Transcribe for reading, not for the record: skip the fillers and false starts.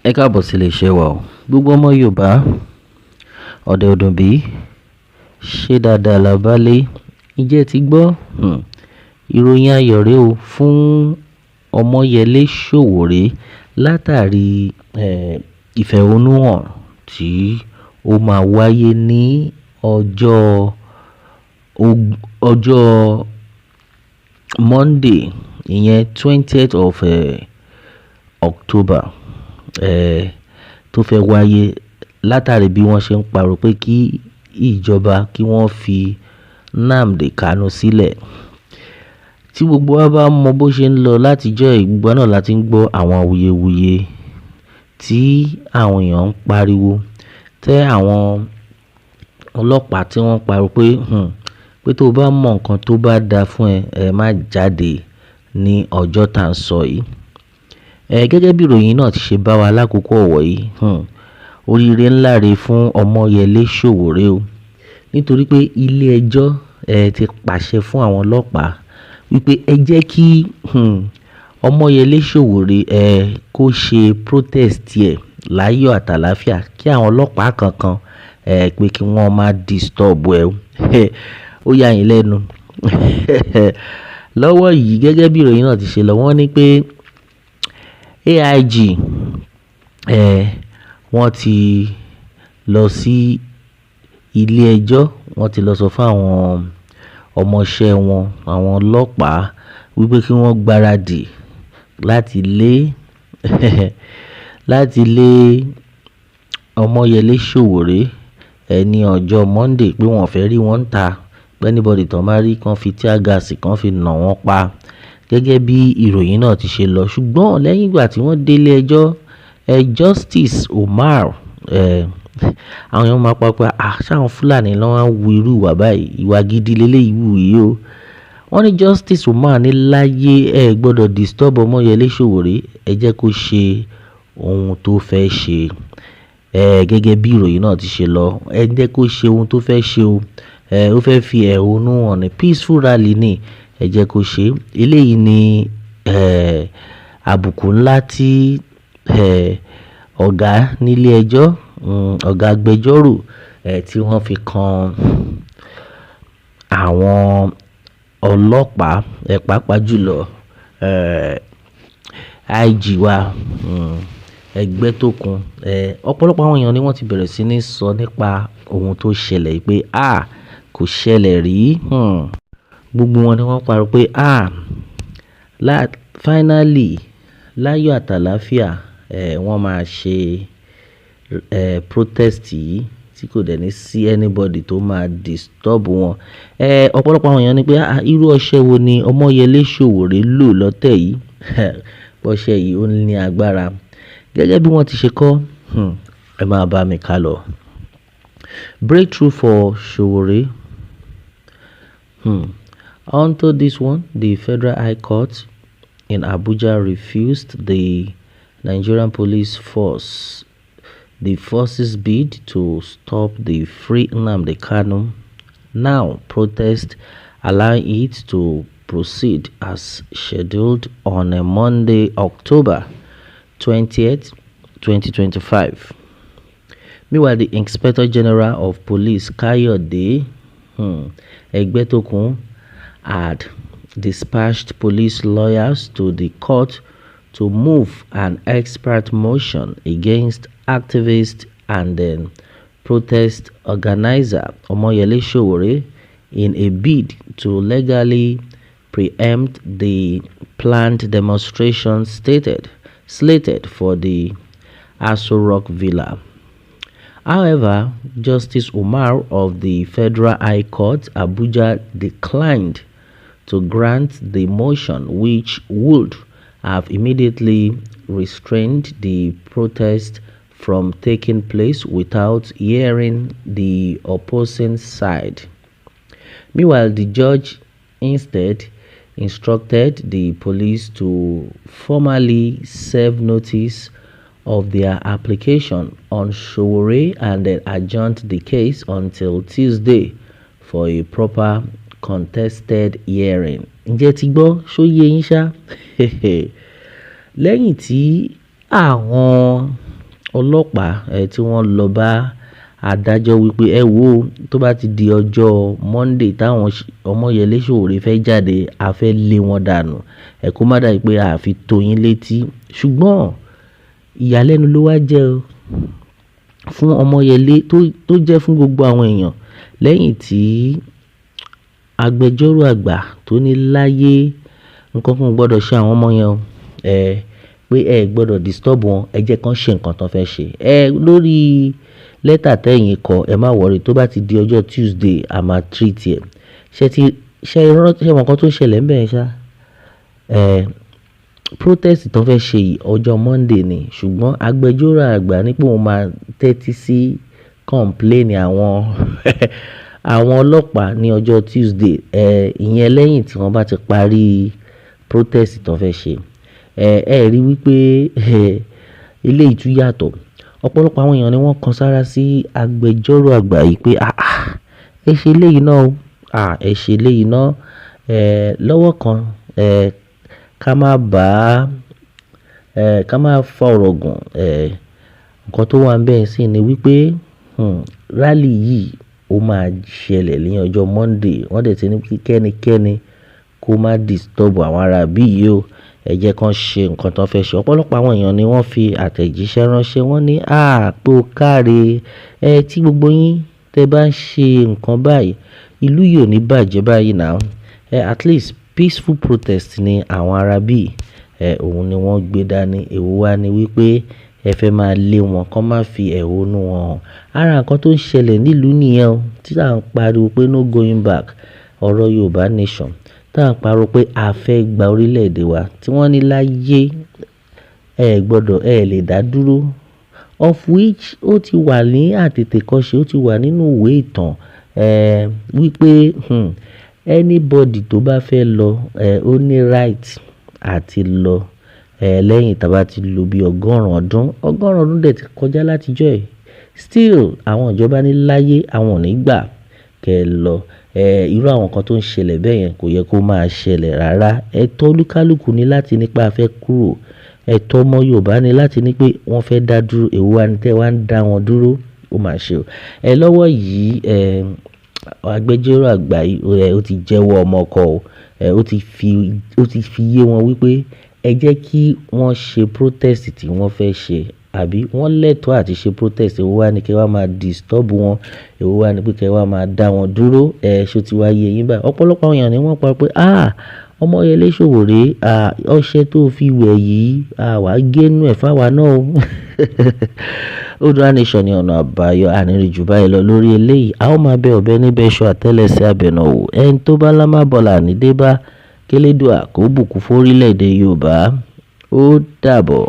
Ẹ káàbọ̀ sí iléeṣẹ́ wa o. Gbogbo ọmọ Yorùbá, ọ̀dẹ̀ ọdún bí, ṣé dáadáa la bá lé? Ǹjẹ́ ẹ ti gbọ́? Ìròyìn ayọ̀ rèé o fún Ọmọyẹlé Sowore látàrí ìfẹ̀hónúhàn tí ó máa wáyé ní ọjọ́ Monday, ìyẹn 20th of October, tó fẹ́ wáyé látàrí bí wọ́n ṣe ń pariwo pé kí ìjọba kí wọ́n fi Nnamdi Kanu sílẹ̀. Tí gbogbo wa bá mọ bó ṣe ń lọ látijọ́ ìgbà náà láti ń gbọ́ àwọn awuyewuye tí àwọn èèyàn ń pariwo, tẹ́ àwọn ọlọ́pàá tí wọ́n pariwo pé tó bá mọ nǹkan tó bá dáa fún ẹ má jáde ní ọjọ́ tá à ń sọ yìí. Gẹ́gẹ́ bí ìròyìn náà ti ṣe bá wa lákòókò ọ̀wọ̀ yìí, oríire ńlá rèé fún Ọmọyẹlé Sowore o, nítorí pé ilé ẹjọ́ ti pàṣẹ fún àwọn ọlọ́pàá wípé ẹ jẹ́ kí Ọmọyẹlé Sowore kó ṣe protest ẹ̀ láyọ̀ àtàlàáfíà, kí àwọn ọlọ́pàá kankan pé kí wọ́n má disturb ẹ o. Ó yà yín lẹ́nu. Lọ́wọ́ yìí gẹ́gẹ́ bí ìròyìn náà ti ṣe lọ, wọ́n ní pé AIG wọ́n ti lọ sí ilé ẹjọ́, wọ́n ti lọ sọ fún àwọn ọmọọṣẹ́ wọn, àwọn ọlọ́pàá wípé kí wọ́n gbáradì láti lé Ọmọyẹlé Sowore ní ọjọ́ Monday, pé wọ́n fẹ́ rí wọn ta, pé anybody tó máa rí kan fi tear gas kan fi nà wọ́n pa, gẹ́gẹ́ bí ìròyìn náà ti ṣe lọ. Ṣùgbọ́n lẹ́yìn ìgbà tí wọ́n délé ẹjọ́, Justice Umar, àwọn èèyàn máa pa pé ṣáwọn Fúlàní ló wá ń wu irú ìwà báyìí, ìwà gidi leléyìí wù yìí o. Wọ́n ní Justice Umar ní láyé gbọ́dọ̀ disturb Ọmọyẹlé Sowore, ẹ jẹ́ kó ṣe ohun tó fẹ́ ṣe. Gẹ́gẹ́ bí ìròyìn náà ti ṣe lọ, ẹ jẹ́ kó ṣe ohun tó fẹ́ ṣe o. Ó fẹ́ fi ẹ̀hónú hàn ní peaceful rally ni, ẹ jẹ́ kó ṣe. Eléyìí ni àbùkù ńlá tí ọ̀gá nílé ẹjọ́, ọ̀gá agbẹjọ́rò tí wọ́n fi kan àwọn ọlọ́pàá, pàápàá jùlọ IG wa, Ẹgbẹ́tókun. Ọ̀pọ̀lọpọ̀ àwọn èèyàn ni wọ́n ti bẹ̀rẹ̀ sí ní sọ nípa ohun tó ṣẹlẹ̀ pé kò ṣẹlẹ̀ rí. Gbogbo wọn ni wọ́n pariwo pé finally láyọ̀ àtàlàáfíà wọ́n máa ṣe protest yìí tí kò dẹ̀ ní sí anybody tó máa disturb wọn. Ọ̀pọ̀lọpọ̀ àwọn èèyàn ní pé irú ọṣẹ wo ni Ọmọyẹlé Sowore lò lọ́tẹ̀ yìí. Ọṣẹ yìí ó ní agbára. Gẹ́gẹ́ bí wọ́n ti ṣe kọ, ẹ máa bá mi ká lọ. Breakthrough for Sowore. Onto this one, the Federal High Court in Abuja refused the Nigerian police force's bid to stop the free Nnamdi Kanu now protest, allowing it to proceed as scheduled on a Monday, October 20th, 2025. Meanwhile, the Inspector General of Police, Kayode Egbetokun, had dispatched police lawyers to the court to move an expert motion against activist and protest organizer Omoyele Sowore in a bid to legally preempt the planned demonstration slated for the Aso Rock Villa. However, Justice Umar of the Federal High Court, Abuja, declined to grant the motion, which would have immediately restrained the protest from taking place without hearing the opposing side. Meanwhile, the judge instead instructed the police to formally serve notice of their application on Sowore and then adjourned the case until Tuesday for a proper contested hearing. Ǹjẹ́ ti gbọ́ ṣó yé yín ṣá? Lẹ́yìn tí àwọn ọlọ́pàá tí wọ́n lọ bá adájọ́ wípé ẹ wo tó bá ti di ọjọ́ Monday táwọn Ọmọyẹlé Sowore fẹ́ jáde a fẹ́ lé wọn dànù ẹ kó má dà pé a fi tó yín létí ṣùgbọ́n ìyàlẹ́nu ló wá jẹ́ o fún Ọmọyẹlé tó jẹ́ fún gbogbo àwọn èèyàn lẹ́yìn tí agbẹjọ́rò àgbà tó ní láyé nǹkan kan gbọ́dọ̀ ṣe àwọn ọmọ yẹn o pé ẹ gbọ́dọ̀ disturb wọn ẹ jẹ́ kán ṣe nǹkan tán fẹ́ ṣe lórí lẹ́tà tẹ̀yìn kọ ẹ má wọrí tó bá ti di ọjọ́ Tuesday a máa treat ẹ̀ ṣe mọ̀ nǹkan tó ṣẹlẹ̀ ń bẹ̀ ṣá protest tán fẹ́ ṣe ọjọ́ Monday ni ṣùgbọ́n agbẹjọ́rò àgbà ní pé òun máa tẹ́tí sí complain àwọn àwọn ọlọ́pàá ní ọjọ́ Tuesday ìyẹn lẹ́yìn tí wọ́n bá ti parí protest tán fẹ́ ṣe rí wípé ilé ìtú yàtọ̀ ọ̀pọ̀lọpọ̀ àwọn èèyàn ni wọ́n kan sára sí agbẹjọ́rò àgbà yìí pé ẹ ṣe léyìí náà ẹ ṣe léyìí náà lọ́wọ́ kan ká má fa ọ̀rọ̀ gùn nǹkan tó wà ń bẹ́ẹ̀ sí ni wípé rally yìí ó máa ṣẹlẹ̀ ní ọjọ́ Monday wọ́n dẹ̀ ti ní kí kẹ́nikẹ́ni kó má disturb àwọn ará bí yìí o ẹ jẹ́ kán ṣe nǹkan tán fẹ́ ṣe ọ̀pọ̀lọpọ̀ àwọn èèyàn ni wọ́n fi àtẹ̀jíṣẹ́ ránṣẹ́ wọ́n ní pé ó káre tí gbogbo yín tẹ́ bá ń ṣe nǹkan báyìí ìlú yìí ò ní bàjẹ́ báyìí náà at least peaceful protest ni àwọn ará bí òun ni wọ́n gbé dání èwo wá ni wípé ẹ fẹ́ máa lé wọn kán má fi ẹ̀hónú wọn hàn ara nǹkan tó ń ṣẹlẹ̀ nílùú nìyẹn o tí à ń pariwo pé no going back ọ̀rọ̀ Yorùbá nation tá à ń pariwo pé a fẹ́ gba orílẹ̀-èdè wa tí wọ́n ní láyé ẹ lè dá dúró of which ó ti wà ní àtètèkọ́ṣe ó ti wà nínú ìwé ìtàn wípé anybody tó bá fẹ́ lọ ó ní right àti lọ lẹ́yìn tá a bá ti lò bí ọgọ́rùn-ún ọdún dẹ̀ ti kọjá látijọ́ ẹ̀ still àwọn ìjọba ní láyé àwọn ò ní gbà kẹ́ ẹ lọ irú àwọn kan tó ń ṣẹlẹ̀ bẹ́ẹ̀ yẹn kò yẹ kó máa ṣẹlẹ̀ rárá ẹ̀tọ́ olúkálùkù ní láti nípa afẹ́ kúrò ẹ̀tọ́ ọmọ Yorùbá ní láti ní pé wọ́n fẹ́ dá dúró èwo wa ni tẹ́ wá ń dá wọn dúró ó máa ṣe o lọ́wọ́ yìí agbẹjọ́rò àgbà yìí ó ti jẹ́wọ́ ọmọ ọkọ o ó ti fi yé wọn wípé ẹ jẹ́ kí wọ́n ṣe protest tí wọ́n fẹ́ ṣe àbí wọ́n lẹ́tọ̀ọ́ àti ṣe protest èwo wá ní kẹ́ wá máa disturb wọn èwo wá ní pé kẹ́ wá máa dá wọn dúró ṣó ti wá yé yín báyìí ọ̀pọ̀lọpọ̀ àwọn èèyàn ni wọ́n pa pé Ọmọyẹlé Sowore ọṣẹ tó fi wẹ̀ yìí wàá gẹ́nu ẹ̀ fáwa náà o Odua Nation ní ọ̀nà àbáyọ ànírìjù báyìí lọ lórí eléyìí a ó máa bẹ ọ̀bẹ níbẹ̀ ṣọ àtẹ́lẹsẹ̀ abẹ̀nà wò ẹni tó bá lámà bọ́là ní débá kélédùà kó bùkún fórílẹ̀-èdè Yorùbá ó dàbọ̀.